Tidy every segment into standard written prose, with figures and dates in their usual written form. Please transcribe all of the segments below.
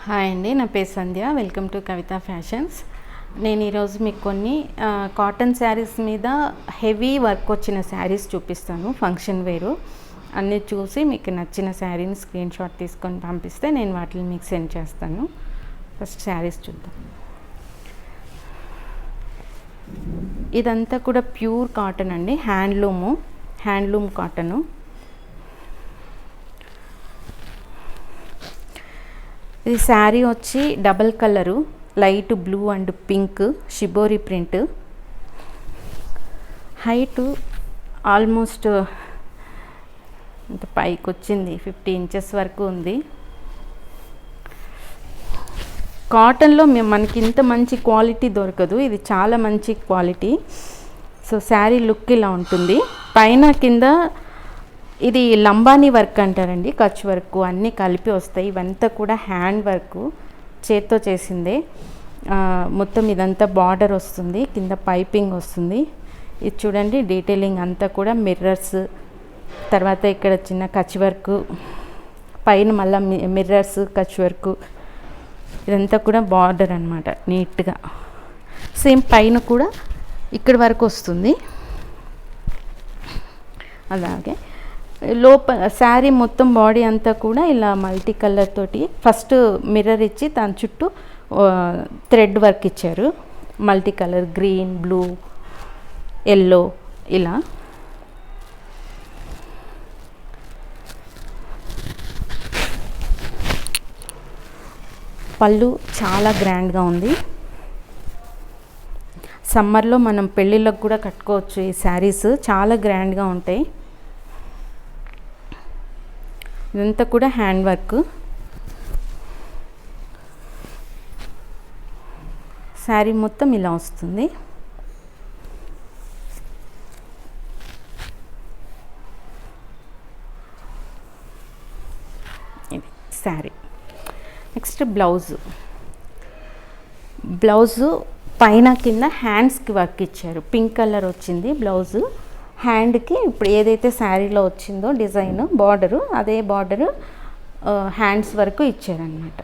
Hi అండి, నా పేరు Sandhya. Welcome to Kavitha fashions. నేను ఈరోజు మీకు కొన్ని కాటన్ శారీస్ మీద హెవీ వర్క్ వచ్చిన శారీస్ చూపిస్తాను. ఫంక్షన్ వేరు అన్నీ చూసి మీకు నచ్చిన శారీని స్క్రీన్ షాట్ తీసుకొని పంపిస్తే నేను వాటిని మీకు సెండ్ చేస్తాను. ఫస్ట్ శారీస్ చూద్దాం. ఇదంతా కూడా ప్యూర్ కాటన్ అండి, హ్యాండ్లూమ్ కాటను. ఇది శారీ వచ్చి double colour, light blue and pink shibori print. Height almost ఇంత పైకి వచ్చింది, 50 ఇంచెస్ వరకు ఉంది. కాటన్లో మనకి ఇంత మంచి క్వాలిటీ దొరకదు, ఇది చాలా మంచి క్వాలిటీ. సో శారీ లుక్ ఇలా ఉంటుంది. పైన కింద ఇది లంబానీ వర్క్ అంటారండి, కచ్ వర్క్ అన్నీ కలిపి వస్తాయి. ఇవంతా కూడా హ్యాండ్ వర్క్, చేత్తో చేసిందే. మొత్తం ఇదంతా బార్డర్ వస్తుంది, కింద పైపింగ్ వస్తుంది. ఇది చూడండి, డీటెయిలింగ్ అంతా కూడా మిర్రర్స్, తర్వాత ఇక్కడ చిన్న కచ్ వర్క్, పైన మళ్ళీ మిర్రర్స్, కచ్ వర్క్, ఇదంతా కూడా బార్డర్ అన్నమాట. నీట్గా సేమ్ పైన కూడా ఇక్కడి వరకు వస్తుంది. అలాగే శారీ మొత్తం బాడీ అంతా కూడా ఇలా మల్టీ కలర్ తోటి ఫస్ట్ మిర్రర్ ఇచ్చి దాని చుట్టూ థ్రెడ్ వర్క్ ఇచ్చారు. Multi colour green, blue, yellow ఇలా. పళ్ళు చాలా గ్రాండ్గా ఉంది. సమ్మర్లో మనం పెళ్ళిళ్ళకు కూడా కట్టుకోవచ్చు. ఈ శారీస్ చాలా గ్రాండ్గా ఉంటాయి. ఇదంతా కూడా హ్యాండ్ వర్క్. శారీ మొత్తం ఇలా వస్తుంది. ఇది శారీ. నెక్స్ట్ బ్లౌజు పైన కింద హ్యాండ్స్కి వర్క్ ఇచ్చారు. పింక్ కలర్ వచ్చింది బ్లౌజు. హ్యాండ్కి ఇప్పుడు ఏదైతే శారీలో వచ్చిందో డిజైన్ బార్డరు, అదే బార్డరు హ్యాండ్స్ వరకు ఇచ్చారనమాట.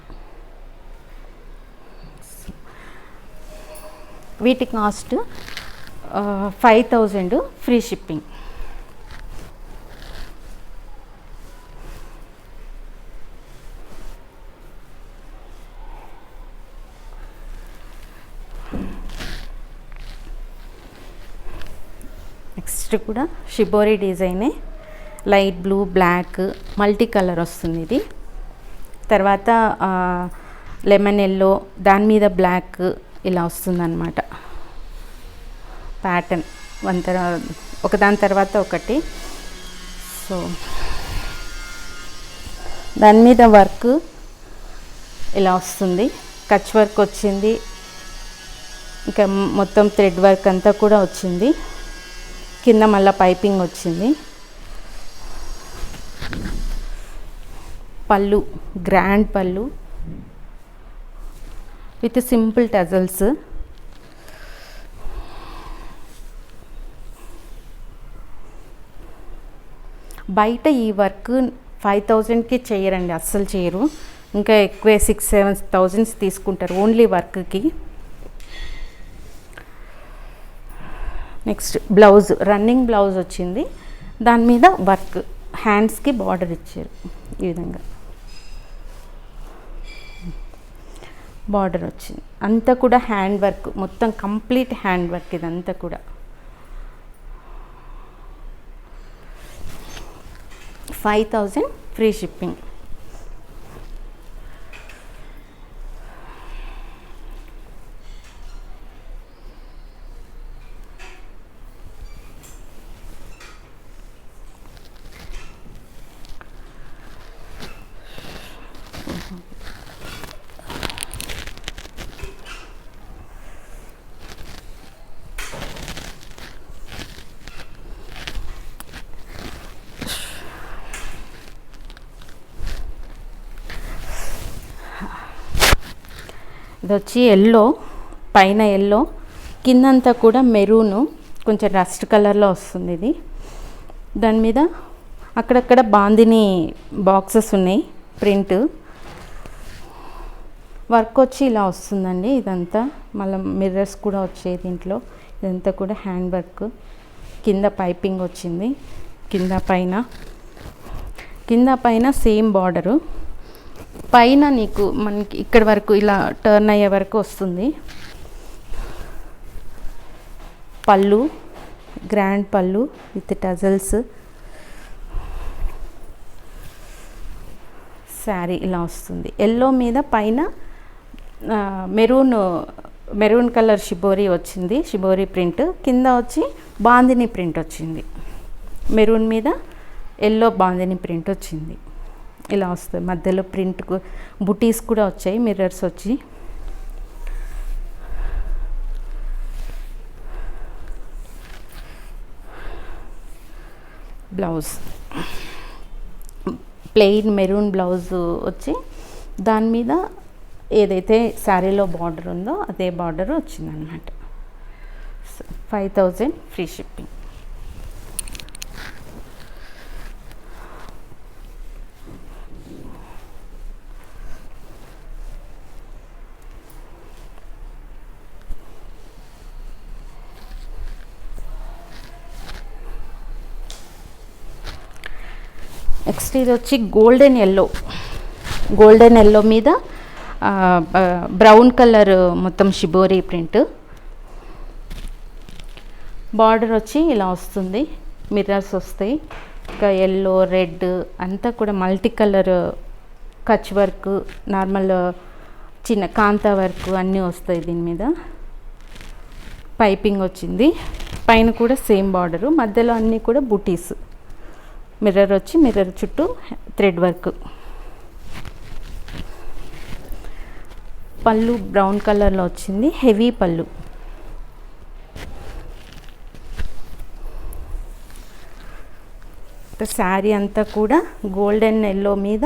వీటి కాస్ట్ 5000, ఫ్రీ షిప్పింగ్. నెక్స్ట్ కూడా షిబోరి డిజైనే, light blue, black, multi colour వస్తుంది ఇది. తర్వాత లెమన్ ఎల్లో, దాని మీద బ్లాక్ ఇలా వస్తుందన్నమాట ప్యాటర్న్. ఒకదాని తర్వాత ఒకటి. సో దాని మీద వర్క్ ఇలా వస్తుంది, కచ్ వర్క్ వచ్చింది, ఇంకా మొత్తం థ్రెడ్ వర్క్ అంతా కూడా వచ్చింది. కింద మళ్ళీ పైపింగ్ వచ్చింది. పళ్ళు గ్రాండ్ పళ్ళు విత్ సింపుల్ టజల్స్. బయట ఈ వర్క్ 5000కి చేయరండి, అస్సలు చేయరు. ఇంకా ఎక్కువే 6-7 తీసుకుంటారు ఓన్లీ వర్క్కి. నెక్స్ట్ బ్లౌజ్, రన్నింగ్ బ్లౌజ్ వచ్చింది, దాని మీద వర్క్, హ్యాండ్స్కి బార్డర్ ఇచ్చారు. ఈ విధంగా బార్డర్ వచ్చింది. అంతా కూడా హ్యాండ్ వర్క్, మొత్తం కంప్లీట్ హ్యాండ్ వర్క్ ఇదంతా కూడా. 5000, ఫ్రీ షిప్పింగ్. ఇది వచ్చి ఎల్లో, పైన ఎల్లో, కిందంతా కూడా మెరూను, కొంచెం రస్ట్ కలర్లో వస్తుంది ఇది. దాని మీద అక్కడక్కడ బాందిని బాక్సెస్ ఉన్నాయి ప్రింట్. వర్క్ వచ్చి ఇలా వస్తుందండి. ఇదంతా మళ్ళీ మిర్రర్స్ కూడా వచ్చాయి దీంట్లో. ఇదంతా కూడా హ్యాండ్ వర్క్. కింద పైపింగ్ వచ్చింది. కింద పైన సేమ్ బార్డరు. పైన నీకు మనకి ఇక్కడ వరకు ఇలా టర్న్ అయ్యే వరకు వస్తుంది. పళ్ళు, గ్రాండ్ పళ్ళు విత్ టజల్స్. శారీ ఇలా వస్తుంది. ఎల్లో మీద పైన మెరూన్ కలర్ షిబోరి వచ్చింది. షిబోరి ప్రింట్ కింద వచ్చి బాందిని ప్రింట్ వచ్చింది. మెరూన్ మీద ఎల్లో బాందిని ప్రింట్ వచ్చింది. ఇలా వస్తుంది. మధ్యలో ప్రింట్కు బుటీస్ కూడా వచ్చాయి, మిర్రర్స్ వచ్చి. బ్లౌజ్ ప్లెయిన్ మెరూన్ బ్లౌజ్ వచ్చి దాని మీద ఏదైతే శారీలో బార్డర్ ఉందో అదే బార్డర్ వచ్చిందనమాట. 5000 ఫ్రీ షిప్పింగ్. నెక్స్ట్ ఇది వచ్చి గోల్డెన్ ఎల్లో మీద బ్రౌన్ కలర్ మొత్తం షిబోరి ప్రింట్. బార్డర్ వచ్చి ఇలా వస్తుంది. మిర్రర్స్ వస్తాయి. ఇంకా ఎల్లో, రెడ్ అంతా కూడా multi colour Kutch work, normal చిన్న కాంతా వర్క్ అన్నీ వస్తాయి దీని మీద. పైపింగ్ వచ్చింది. పైన కూడా సేమ్ బార్డరు. మధ్యలో అన్నీ కూడా బుటీస్. మిర్రర్ వచ్చి మిర్రర్ చుట్టూ థ్రెడ్ వర్క్. పళ్ళు బ్రౌన్ కలర్లో వచ్చింది. హెవీ పళ్ళు. శారీ అంతా కూడా గోల్డెన్ ఎల్లో మీద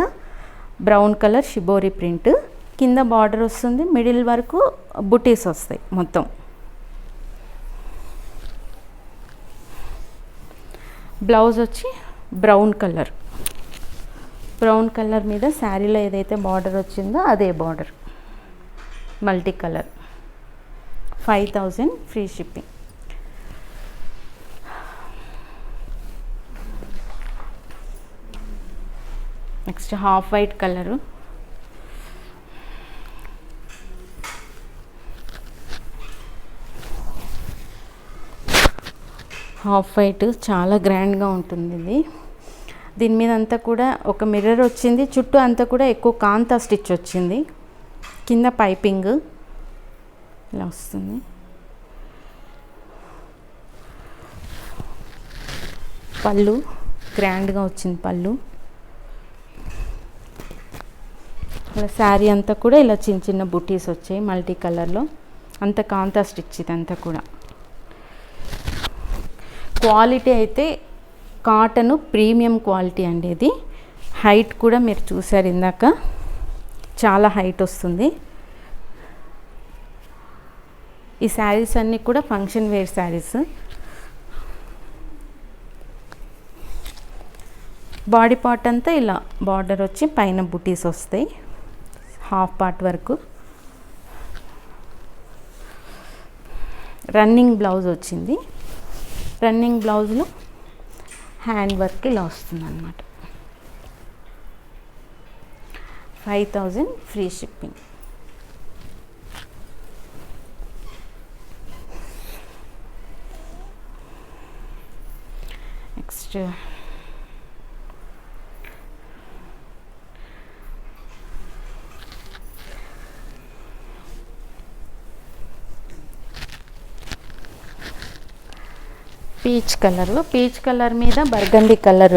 బ్రౌన్ కలర్ షిబోరి ప్రింట్. కింద బార్డర్ వస్తుంది. మిడిల్ వరకు బుటీస్ వస్తాయి మొత్తం. బ్లౌజ్ వచ్చి బ్రౌన్ కలర్ మీద శారీలో ఏదైతే బార్డర్ వచ్చిందో అదే border, multi colour. 5000 free shipping. Next half white colour. Half white చాలా గ్రాండ్గా ఉంటుంది ఇది. దీని మీద అంతా కూడా ఒక మిర్రర్ వచ్చింది. చుట్టూ అంతా కూడా ఎక్కువ కాంతా స్టిచ్ వచ్చింది. కింద పైపింగ్ ఇలా వస్తుంది. పళ్ళు గ్రాండ్గా వచ్చింది పళ్ళు. అలా శారీ అంతా కూడా ఇలా చిన్న చిన్న బుటీస్ వచ్చాయి మల్టీ కలర్లో. అంత కాంతా స్టిచ్ ఇదంతా కూడా. క్వాలిటీ అయితే కాటన్ ప్రీమియం క్వాలిటీ అండి ఇది. హైట్ కూడా మీరు చూసారు ఇందాక, చాలా హైట్ వస్తుంది. ఈ శారీస్ అన్నీ కూడా function wear saris. Body part అంతా ఇలా బార్డర్ వచ్చి పైన బుటీస్ వస్తాయి హాఫ్ పార్ట్ వరకు. రన్నింగ్ బ్లౌజ్ వచ్చింది. రన్నింగ్ బ్లౌజ్లో హ్యాండ్ వర్క్ ఇలా వస్తుంది అన్నమాట. 5000 free shipping. Next peach colour మీద బర్గండి కలర్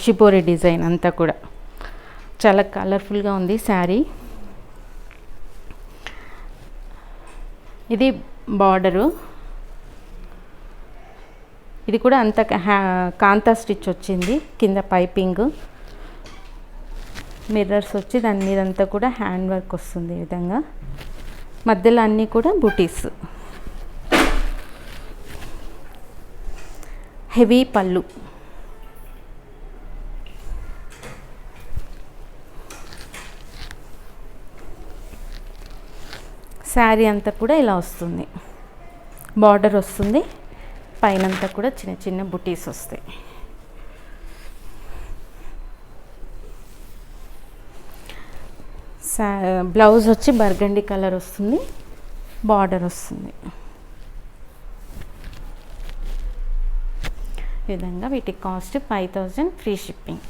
షిపోరి డిజైన్ అంతా కూడా చాలా కలర్ఫుల్గా ఉంది శారీ. ఇది బార్డరు. ఇది కూడా అంత కాంతా స్టిచ్ వచ్చింది. కింద పైపింగ్, మిర్రర్స్ వచ్చి దాని మీద అంతా కూడా హ్యాండ్ వర్క్ వస్తుంది ఈ విధంగా. మధ్యలో అన్నీ కూడా బుటీస్. హెవీ పళ్ళు. శారీ అంతా కూడా ఇలా వస్తుంది, బార్డర్ వస్తుంది, పైనంతా కూడా చిన్న చిన్న బుటీస్ వస్తాయి. బ్లౌజ్ వచ్చి బర్గండి కలర్ వస్తుంది, బార్డర్ వస్తుంది. ఈ విధంగా వీటి కాస్ట్ 5000 ఫ్రీ షిప్పింగ్.